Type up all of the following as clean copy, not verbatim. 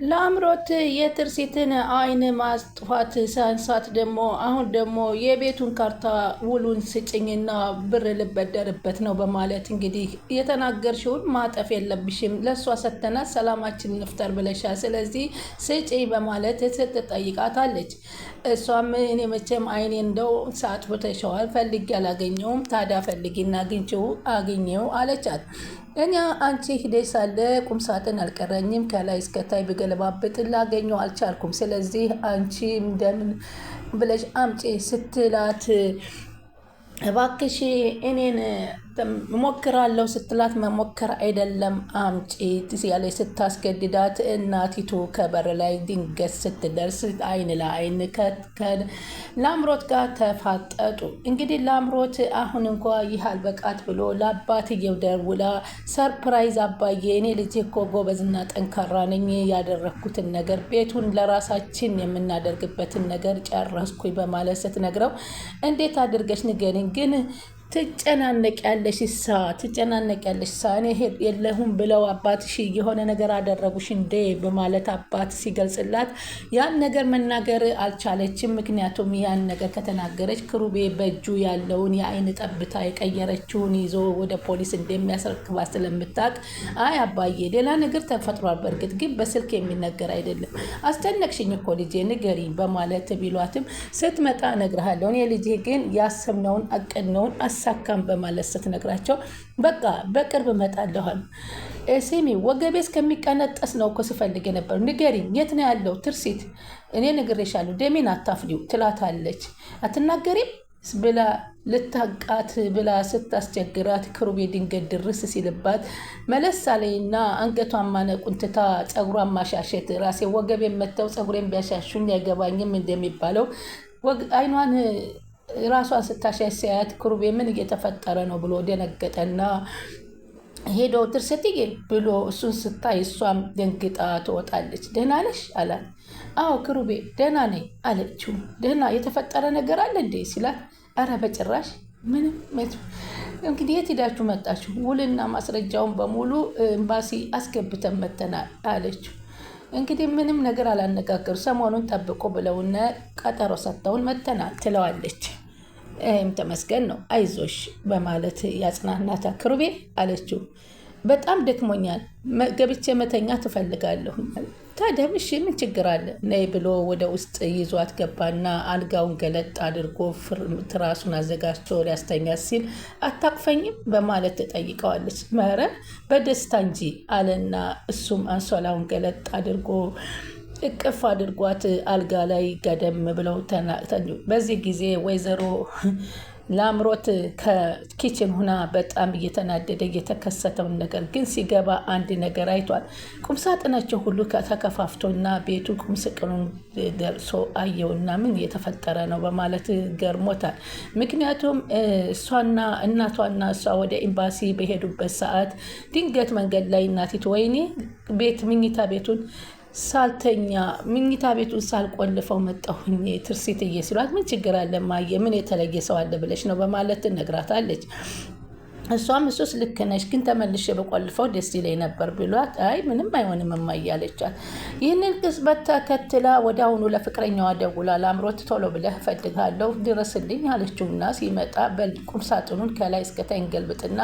ለአምሮት የትርሲትን አይን ማስጥፋት ሳንሳት ደግሞ አሁን ደግሞ የቤቱን ካርታ ውሉን ስጭኝና ብር ልበደርበት ነው በማለት እንግዲህ የተናገርሽውን ማጠፍ የለብሽም ለእሷ ሰተናት ሰላማችን ንፍጠር ብለሻል፣ ስለዚህ ስጭኝ በማለት ትጠይቃታለች። እሷም እኔ መቼም አይኔ እንደው ሳጥፍተሸዋል ፈልጌ አላገኘውም፣ ታዲያ ፈልጊና አግኘው አለቻት። እኛ አንቺ ሂደሽ ሳለ ቁም ሳጥን አልቀረኝም፣ ከላይ እስከታይ ብገለባብጥ ላገኘው አልቻልኩም፣ ስለዚህ አንቺ እንደምን ብለሽ አምጪ ስትላት እባክሽ እኔን ሞክራለሁ ስትላት መሞከር አይደለም አምጪ ያለች ስታስገድዳት እናቲቱ ከበር ላይ ድንገት ስትደርስ አይን ለአይን ላምሮት ጋር ተፋጠጡ። እንግዲህ ላምሮት አሁን እንኳ ይህ አልበቃት ብሎ ለአባትየው ደውላ ሰርፕራይዝ አባዬ እኔ ልጄ እኮ ጎበዝና ጠንካራ ነኝ፣ ያደረግኩትን ነገር ቤቱን ለራሳችን የምናደርግበትን ነገር ጨረስኩኝ በማለት ስትነግረው እንዴት አድርገሽ ንገሪኝ ግን ትጨናነቂያለሽ ሳ እኔ የለሁም ብለው አባትሽ የሆነ ነገር አደረጉሽ እንዴ በማለት አባት ሲገልጽላት ያን ነገር መናገር አልቻለችም። ምክንያቱም ያን ነገር ከተናገረች ክሩቤ በእጁ ያለውን የአይን ጠብታ የቀየረችውን ይዞ ወደ ፖሊስ እንደሚያስረክባት ስለምታውቅ አይ አባዬ ሌላ ነገር ተፈጥሯል፣ በእርግጥ ግን በስልክ የሚነገር አይደለም፣ አስጨነቅሽኝ እኮ ልጄ ንገሪኝ በማለት ቢሏትም ስትመጣ እነግርሃለሁ እኔ ልጄ ግን ያሰብነውን አቀድነውን አሳካም በማለት ስትነግራቸው በቃ በቅርብ እመጣለሁ አሉ። ስሚ ወገቤ እስከሚቀነጠስ ነው እኮ ስፈልግ የነበረው፣ ንገሪኝ የት ነው ያለው ትርሲት? እኔ ነግሬሻለሁ ደሜን አታፍሊው ትላታለች። አትናገሪም ብላ ልታቃት ብላ ስታስቸግራት ክሩቤ ድንገት ድርስ ሲልባት መለስ አለይና አንገቷን ማነቁን ትታ ፀጉሯን ማሻሸት ራሴ ወገቤ መተው ፀጉሬን ቢያሻሹኝ አይገባኝም እንደሚባለው አይኗን ራሷን ስታሻሽ ሲያያት ክሩቤ ምን እየተፈጠረ ነው ብሎ ደነገጠና ሄዶ ትርስትዬ ብሎ እሱን ስታይ እሷም ደንግጣ ትወጣለች። ደህና ነሽ አላት። አዎ ክሩቤ ደህና ነኝ አለችው። ደህና የተፈጠረ ነገር አለ እንዴ ሲላት አረ በጭራሽ ምንም። እንግዲህ የት ሄዳችሁ መጣችሁ? ውልና ማስረጃውን በሙሉ ኤምባሲ አስገብተን መተናል አለችው። እንግዲህ ምንም ነገር አላነጋገሩ ሰሞኑን ጠብቆ ብለውነ ቀጠሮ ሰጥተውን መተናል ትለዋለች። ተመስገን ነው አይዞሽ በማለት ያጽናናታ። ክሩቤ አለችው በጣም ደክሞኛል ገብቼ መተኛ ትፈልጋለሁ። ታዲያ እሺ ምን ችግር አለ ነይ ብሎ ወደ ውስጥ ይዟት ገባና አልጋውን ገለጥ አድርጎ ትራሱን አዘጋጅቶ ሊያስተኛት ሲል አታቅፈኝም በማለት ትጠይቀዋለች። መረ በደስታ እንጂ አለና እሱም አንሶላውን ገለጥ አድርጎ እቅፍ አድርጓት አልጋ ላይ ገደም ብለው ተናግተው በዚህ ጊዜ ወይዘሮ ላምሮት ከኪችን ሁና በጣም እየተናደደ እየተከሰተውን ነገር ግን ሲገባ አንድ ነገር አይቷል። ቁምሳጥናቸው ሁሉ ተከፋፍቶና ቤቱ ቁምስቅሉን ደርሶ አየውና ምን እየተፈጠረ ነው በማለት ገርሞታል። ምክንያቱም እሷና እናቷና እሷ ወደ ኤምባሲ በሄዱበት ሰዓት ድንገት መንገድ ላይ እናቲቱ ወይኔ ቤት ምኝታ ቤቱን ሳልተኛ ምኝታ ቤቱን ሳልቆልፈው መጣሁኝ ትርሲትዬ ሲሏት ምን ችግር አለ ማየ ምን የተለየ ሰው አለ ብለሽ ነው በማለት ትነግራታለች። እሷም እሱስ ልክ ነሽ ግን ተመልሼ በቆልፈው ደስ ይለኝ ነበር ብሏት አይ ምንም አይሆንም እማዬ አለቻት። ይህንን ቅጽበት ተከትላ ወደ አሁኑ ለፍቅረኛዋ ደውላ ላምሮት ቶሎ ብለህ እፈልግሃለሁ ድረስልኝ አለችውና ሲመጣ በቁም ሳጥኑን ከላይ እስከታይ እንገልብጥና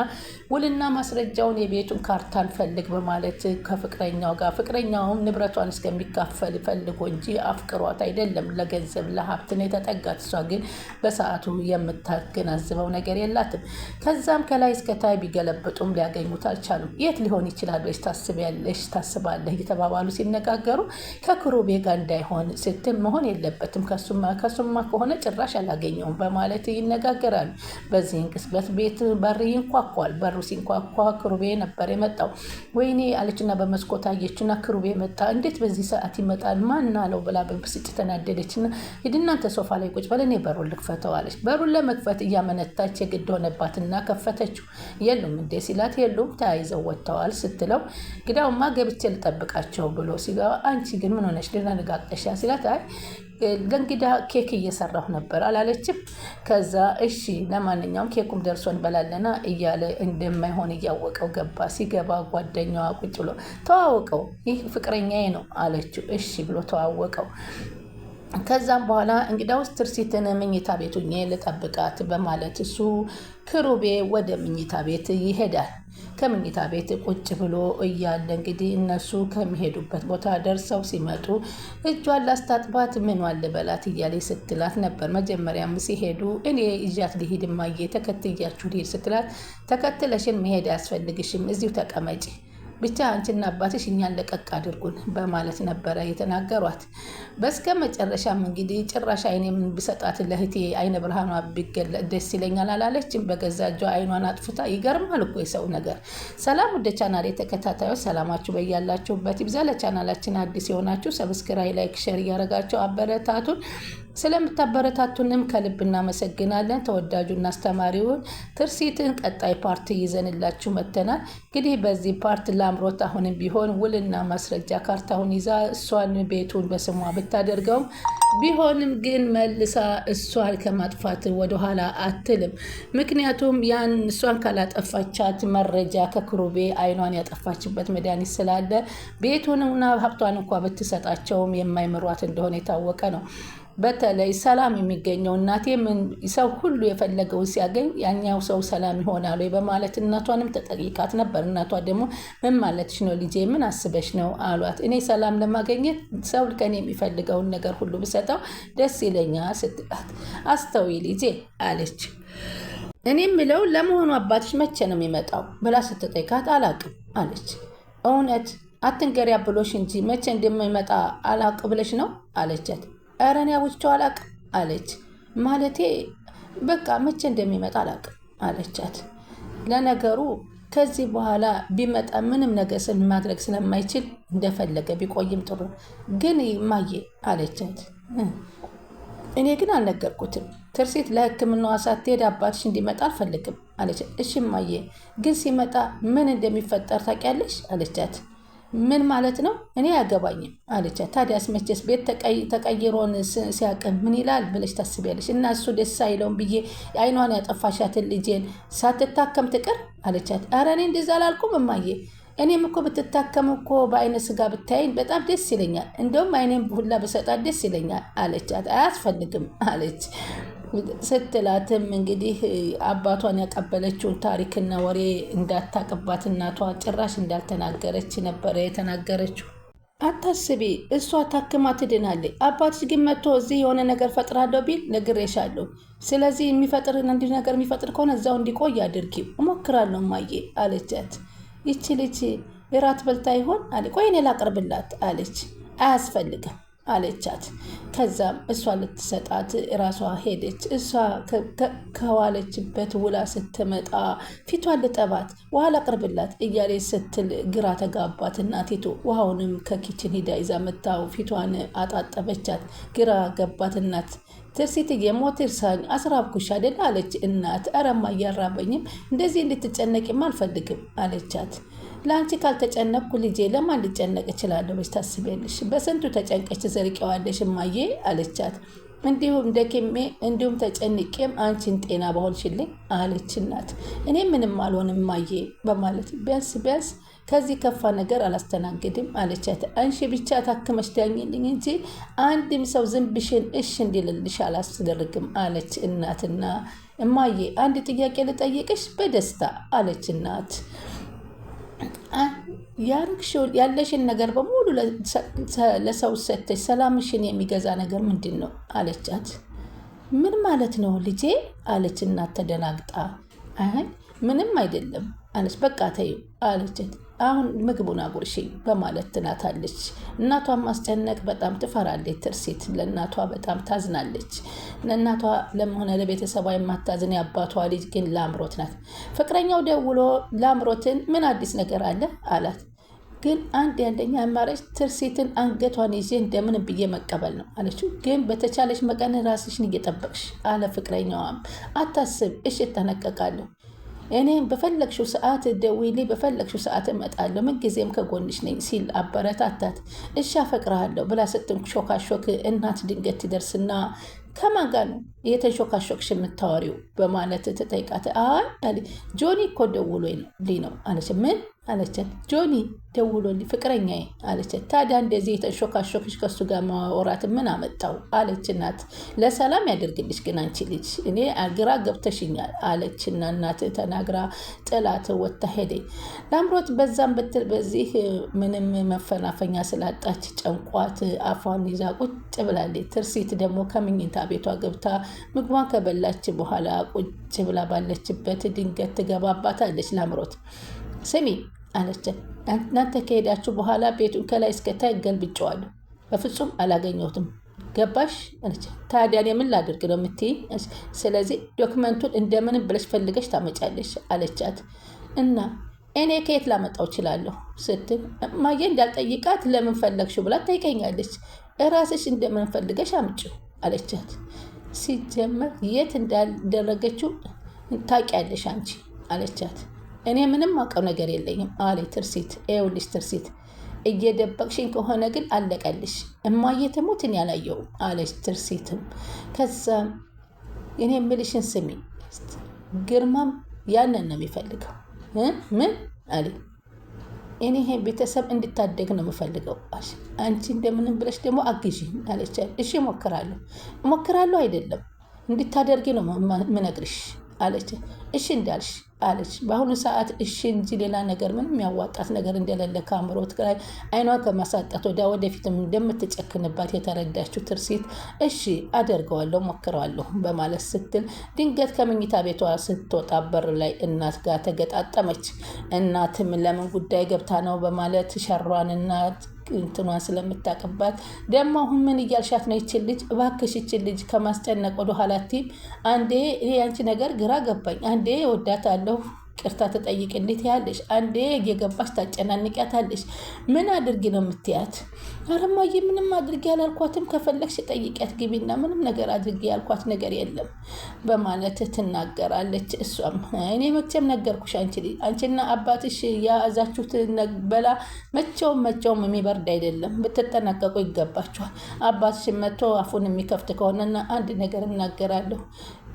ውልና ማስረጃውን የቤቱን ካርታን ፈልግ በማለት ከፍቅረኛው ጋር ፍቅረኛውም ንብረቷን እስከሚካፈል ፈልጎ እንጂ አፍቅሯት አይደለም ለገንዘብ ለሀብት ነው የተጠጋት። እሷ ግን በሰዓቱ የምታገናዝበው ነገር የላትም። ከዛም ከላይ እስከታይ ቢገለብጡም ሊያገኙት አልቻሉም። የት ሊሆን ይችላል ወይስ ታስባለህ እየተባባሉ ሲነጋገሩ ከክሩቤ ጋር እንዳይሆን ስትል መሆን የለበትም ከሱማ ከሆነ ጭራሽ አላገኘውም በማለት ይነጋገራሉ። በዚህን ቅጽበት ቤት በር ይንኳኳል። በሩ ሲንኳኳ ክሩቤ ነበር የመጣው። ወይኔ አለችና በመስኮት አየችና ክሩቤ መጣ። እንዴት በዚህ ሰዓት ይመጣል ማን አለው ብላ በብስጭት ተናደደችና ሂድናንተ ሶፋ ላይ ቁጭ በል እኔ በሩን ልክፈተው አለች። በሩን ለመክፈት እያመነታች የግድ ሆነባትና ከፈተችው። አለችው። የሉም እንዴ ሲላት የሉም ተያይዘው ወጥተዋል ስትለው ግዳውማ ገብቼ ልጠብቃቸው ብሎ ሲገባ አንቺ ግን ምን ሆነሽ ልነጋጠሻ ሲላት አይ ለእንግዳ ኬክ እየሰራሁ ነበር አላለችም። ከዛ እሺ ለማንኛውም ኬኩም ደርሶ እንበላለና እያለ እንደማይሆን እያወቀው ገባ። ሲገባ ጓደኛዋ ቁጭ ብሎ ተዋወቀው ይህ ፍቅረኛዬ ነው አለችው። እሺ ብሎ ተዋወቀው። ከዛም በኋላ እንግዳውስ ትርሲትን መኝታ ቤቱ ልጠብቃት በማለት እሱ ክሩቤ ወደ መኝታ ቤት ይሄዳል። ከመኝታ ቤት ቁጭ ብሎ እያለ እንግዲህ እነሱ ከሚሄዱበት ቦታ ደርሰው ሲመጡ እጇን ላስታጥባት ምኗን ልበላት እያለ ስትላት ነበር። መጀመሪያም ሲሄዱ እኔ ይዣት ልሂድ እማዬ ተከትያችሁ ልሂድ ስትላት ተከትለሽን መሄድ አያስፈልግሽም እዚሁ ተቀመጪ ብቻ አንቺና አባትሽ እኛን ለቀቅ አድርጉን በማለት ነበረ የተናገሯት። በስከ መጨረሻም እንግዲህ ጭራሽ አይኔም ብሰጣት ለእህቴ አይነ ብርሃኗ ቢገለጥ ደስ ይለኛል አላለችም። በገዛ እጇ አይኗን አጥፍታ። ይገርማል እኮ የሰው ነገር። ሰላም ወደ ቻናል ተከታታዮች ሰላማችሁ በያላችሁበት ይብዛ። ለቻናላችን አዲስ የሆናችሁ ሰብስክራይብ፣ ላይክ፣ ሼር እያደረጋችሁ አበረታቱን። ስለምታበረታቱንም ከልብ እናመሰግናለን። ተወዳጁና አስተማሪውን ትርሲትን ቀጣይ ፓርት ይዘንላችሁ መጥተናል። እንግዲህ በዚህ ፓርት ላምሮት አሁንም ቢሆን ውልና ማስረጃ ካርታውን ይዛ እሷን ቤቱን በስሟ ብታደርገውም ቢሆንም ግን መልሳ እሷን ከማጥፋት ወደኋላ አትልም። ምክንያቱም ያን እሷን ካላጠፋቻት መረጃ ከክሩቤ አይኗን ያጠፋችበት መድኃኒት ስላለ ቤቱንና ሀብቷን እንኳ ብትሰጣቸውም የማይምሯት እንደሆነ የታወቀ ነው። በተለይ ሰላም የሚገኘው እናቴ ምን ሰው ሁሉ የፈለገውን ሲያገኝ ያኛው ሰው ሰላም ይሆናል በማለት እናቷንም ተጠይቃት ነበር። እናቷ ደግሞ ምን ማለትሽ ነው ልጄ ምን አስበሽ ነው አሏት። እኔ ሰላም ለማገኘት ሰው ከኔ የሚፈልገውን ነገር ሁሉ ብሰጠው ደስ ይለኛል ስትላት አስተውይ ልጄ አለች። እኔ የምለው ለመሆኑ አባትሽ መቼ ነው የሚመጣው ብላ ስትጠይቃት አላቅም አለች። እውነት አትንገሪያ ብሎሽ እንጂ መቼ እንደሚመጣ አላቅ ብለሽ ነው አለቻት። ኧረ እኔ አውጥቼው አላቅም አለች። ማለቴ በቃ መቼ እንደሚመጣ አላቅም አለቻት። ለነገሩ ከዚህ በኋላ ቢመጣ ምንም ነገር ማድረግ ስለማይችል እንደፈለገ ቢቆይም ጥሩ ግን ማየ አለቻት። እኔ ግን አልነገርኩትም። ትርሲት ለሕክምናዋ ሳትሄድ አባትሽ እንዲመጣ አልፈልግም አለቻት። እሺ ማየ ግን ሲመጣ ምን እንደሚፈጠር ታውቂያለሽ አለቻት። ምን ማለት ነው እኔ አያገባኝም አለቻት። ታዲያስ መቼስ ቤት ተቀይሮን ሲያቅም ምን ይላል ብለሽ ታስቢያለሽ? እና እሱ ደስ አይለውም ብዬ አይኗን ያጠፋሻትን ልጄን ሳትታከም ትቅር አለቻት። ኧረ እኔ እንደዛ አላልኩም እማዬ እኔም እኮ ብትታከም እኮ በአይነ ስጋ ብታይን በጣም ደስ ይለኛል። እንደውም አይኔም ሁላ ብሰጣት ደስ ይለኛል አለቻት። አያስፈልግም አለች ስትላትም እንግዲህ አባቷን ያቀበለችውን ታሪክና ወሬ እንዳታቅባት እናቷ ጭራሽ እንዳልተናገረች ነበረ የተናገረችው። አታስቢ እሷ ታክማ ትድናለች። አባትሽ ግን መጥቶ እዚህ የሆነ ነገር ፈጥራለሁ ቢል ነግሬሻለሁ። ስለዚህ አንድ ነገር የሚፈጥር ከሆነ እዛው እንዲቆይ አድርጊ። እሞክራለሁ እማዬ አለቻት። ይቺ ልጅ እራት በልታ ይሆን አለ። ቆይ እኔ ላቅርብላት አለች። አያስፈልግም አለቻት። ከዛም እሷ ልትሰጣት ራሷ ሄደች። እሷ ከዋለችበት ውላ ስትመጣ ፊቷን ልጠባት ውሃ ላቅርብላት እያለች ስትል ግራ ተጋባት እናቲቱ። ውሃውንም ከኪችን ሂዳ ይዛ መታው ፊቷን አጣጠበቻት። ግራ ገባት እናት። ትርሲት የሞቴር ሳኝ አስራብኩሽ አይደል አለች እናት። አረማ እያራበኝም እንደዚህ እንድትጨነቂም አልፈልግም አለቻት። ለአንቺ ካልተጨነቅኩ ልጄ ለማን ልጨነቅ እችላለሁ ብለሽ ታስቢያለሽ? በስንቱ ተጨንቀሽ ትዘርቂዋለሽ እማዬ አለቻት። እንዲሁም ደክሜ እንዲሁም ተጨንቄም አንቺን ጤና በሆንሽልኝ አለች እናት። እኔ ምንም አልሆንም እማዬ በማለት ቢያንስ ከዚህ ከፋ ነገር አላስተናግድም አለቻት። አንቺ ብቻ ታክመሽ ዳኝልኝ እንጂ አንድም ሰው ዝንብሽን እሽ እንዲልልሽ አላስደርግም አለች እናትና እማዬ አንድ ጥያቄ ልጠይቅሽ በደስታ አለች እናት። ያለሽን ነገር በሙሉ ለሰው ሰተሽ ሰላምሽን የሚገዛ ነገር ምንድን ነው አለቻት። ምን ማለት ነው ልጄ አለች እናት ተደናግጣ። አይ ምንም አይደለም አለች። በቃ ተይው አለቻት። አሁን ምግቡን አጉርሽኝ በማለት ትናታለች። እናቷን ማስጨነቅ በጣም ትፈራለች ትርሲት። ለእናቷ በጣም ታዝናለች። ለእናቷ ለመሆነ ለቤተሰቧ የማታዝን የአባቷ ልጅ ግን ላምሮት ናት። ፍቅረኛው ደውሎ ላምሮትን ምን አዲስ ነገር አለ አላት። ግን አንደኛ አማራጭ ትርሲትን አንገቷን ይዤ እንደምን ብዬ መቀበል ነው አለችው። ግን በተቻለሽ መጠን ራስሽን እየጠበቅሽ አለ ፍቅረኛዋም። አታስብ እሺ እጠነቀቃለሁ እኔም በፈለግሽው ሰዓት ደውዪልኝ፣ በፈለግሽው ሰዓት እመጣለሁ፣ ምንጊዜም ከጎንሽ ነኝ ሲል አበረታታት። እሺ አፈቅርሃለሁ ብላ ስትንሾካሾክ እናት ድንገት ትደርስና ከማን ጋር ነው የተንሾካሾክሽ የምታወሪው በማለት ትጠይቃት። አይ ጆኒ እኮ ደውሎልኝ ነው አለች። ምን አለቻት። ጆኒ ደውሎልኝ ፍቅረኛዬ አለቻት። ታዲያ እንደዚህ የተንሾካሾክሽ ከሱ ጋር ማውራት ምን አመጣው አለች እናት። ለሰላም ያደርግልሽ ግን አንቺ ልጅ እኔ ግራ ገብተሽኛል አለችና እናት ተናግራ ጥላት ወጥታ ሄደኝ። ላምሮት በዛም ብትል በዚህ ምንም መፈናፈኛ ስላጣች ጨንቋት አፏን ይዛ ቁጭ ብላለች። ትርሲት ደግሞ ከምኝታ ቤቷ ገብታ ምግቧን ከበላች በኋላ ቁጭ ብላ ባለችበት ድንገት ትገባባታለች። ላምሮት ስሚ አለች። እናንተ ከሄዳችሁ በኋላ ቤቱን ከላይ እስከታይ ገልብጨዋለሁ፣ በፍጹም አላገኘሁትም ገባሽ አለች። ታዲያ እኔ ምን ላድርግ ነው የምትይኝ? ስለዚህ ዶክመንቱን እንደምንም ብለሽ ፈልገሽ ታመጫለሽ አለቻት። እና እኔ ከየት ላመጣው እችላለሁ ስትል እማዬ እንዳልጠይቃት ለምን ፈለግሽው ብላ ትጠይቀኛለች። እራስሽ እንደምን ፈልገሽ አምጪው አለቻት። ሲጀመር የት እንዳደረገችው ታውቂያለሽ አንቺ አለቻት። እኔ ምንም አውቀው ነገር የለኝም አለ ትርሲት። ይኸውልሽ ትርሲት እየደበቅሽኝ ከሆነ ግን አለቀልሽ፣ እማዬ ትሙት እኔ አላየሁም አለች ትርሲትም። ከዛም እኔ የምልሽን ስሚ፣ ግርማም ያንን ነው የሚፈልገው። ምን አለ? እኔ ይሄን ቤተሰብ እንድታደግ ነው የምፈልገው። አንቺ እንደምንም ብለሽ ደግሞ አግዢኝ አለቻት። እሺ እሞክራለሁ አይደለም እንድታደርጊ ነው ምነግርሽ አለች። እሺ እንዳልሽ አለች። በአሁኑ ሰዓት እሺ እንጂ ሌላ ነገር ምንም ያዋጣት ነገር እንደሌለ ከአምሮት ጋር አይኗን ከማሳጣት ወደፊትም እንደምትጨክንባት የተረዳችው ትርሲት እሺ አደርገዋለሁ ሞክረዋለሁ በማለት ስትል ድንገት ከመኝታ ቤቷ ስትወጣ በር ላይ እናት ጋር ተገጣጠመች። እናትም ለምን ጉዳይ ገብታ ነው በማለት ሸሯንና እንትኗን ስለምታቅባት ደግሞ አሁን ምን እያልሻት ነው? ይችል ልጅ እባክሽ ይችል ልጅ ከማስጨነቅ ወደ ኋላቲም አንዴ እኔ ያንቺ ነገር ግራ ገባኝ፣ አንዴ ወዳታለሁ ቅርታ ተጠይቅልት ያለሽ፣ አንዴ እየገባሽ ታጨናንቂያታለሽ። ምን አድርጊ ነው የምትያት? አረማዬ ምንም አድርጊ ያላልኳትም፣ ከፈለግሽ ጠይቂያት ግቢና ምንም ነገር አድርጊ ያልኳት ነገር የለም በማለት ትናገራለች። እሷም እኔ መቼም ነገርኩሽ አንቺና አባትሽ የያዛችሁት በላ መቼውም የሚበርድ አይደለም፣ ብትጠነቀቁ ይገባችኋል። አባትሽ መጥቶ አፉን የሚከፍት ከሆነና አንድ ነገር እናገራለሁ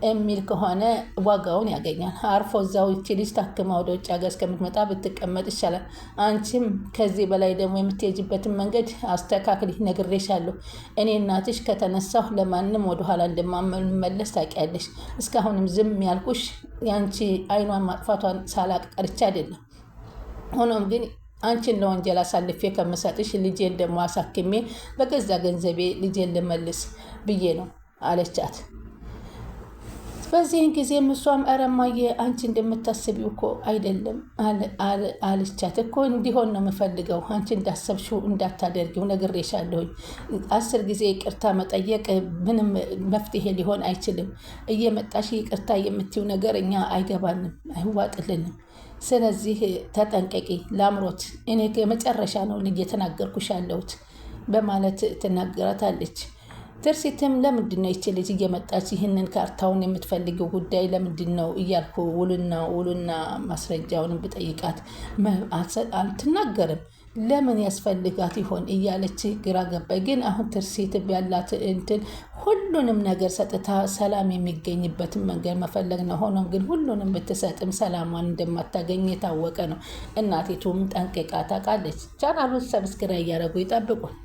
የሚል ከሆነ ዋጋውን ያገኛል። አርፎ እዛው ይቺ ልጅ ታክማ ወደ ውጭ ሀገር እስከምትመጣ ብትቀመጥ ይሻላል። አንቺም ከዚህ በላይ ደግሞ የምትሄጅበትን መንገድ አስተካክል፣ ነግሬሻለሁ። እኔ እናትሽ ከተነሳሁ ለማንም ወደኋላ እንደማመልመለስ ታውቂያለሽ። እስካሁንም ዝም ያልኩሽ ያንቺ አይኗን ማጥፋቷን ሳላቅ ቀርቼ አይደለም። ሆኖም ግን አንቺን ለወንጀል አሳልፌ ከምሰጥሽ ልጄን ደግሞ አሳክሜ በገዛ ገንዘቤ ልጄን ልመልስ ብዬ ነው አለቻት። በዚህን ጊዜም እሷም ኧረ እማዬ አንቺ እንደምታስቢው እኮ አይደለም አለቻት። እኮ እንዲሆን ነው የምፈልገው፣ አንቺ እንዳሰብሽው እንዳታደርጊው ነግሬሻለሁኝ። 10 ጊዜ ይቅርታ መጠየቅ ምንም መፍትሄ ሊሆን አይችልም። እየመጣሽ ይቅርታ የምትይው ነገር እኛ አይገባንም፣ አይዋጥልንም። ስለዚህ ተጠንቀቂ ላምሮት፣ እኔ የመጨረሻ ነው እየተናገርኩሽ ያለሁት በማለት ትናገራታለች። ትርሲትም ለምንድን ነው ይቺ ልጅ እየመጣች ይህንን ካርታውን የምትፈልገው ጉዳይ ለምንድን ነው እያልኩ ውሉና ማስረጃውን ብጠይቃት አልትናገርም፣ ለምን ያስፈልጋት ይሆን እያለች ግራ ገባኝ። ግን አሁን ትርሲት ያላት እንትን ሁሉንም ነገር ሰጥታ ሰላም የሚገኝበትን መንገድ መፈለግ ነው። ሆኖም ግን ሁሉንም ብትሰጥም ሰላሟን እንደማታገኝ የታወቀ ነው። እናቲቱም ጠንቅቃ ታውቃለች። ቻናሉን ሰብስክራይብ እያደረጉ ይጠብቁን።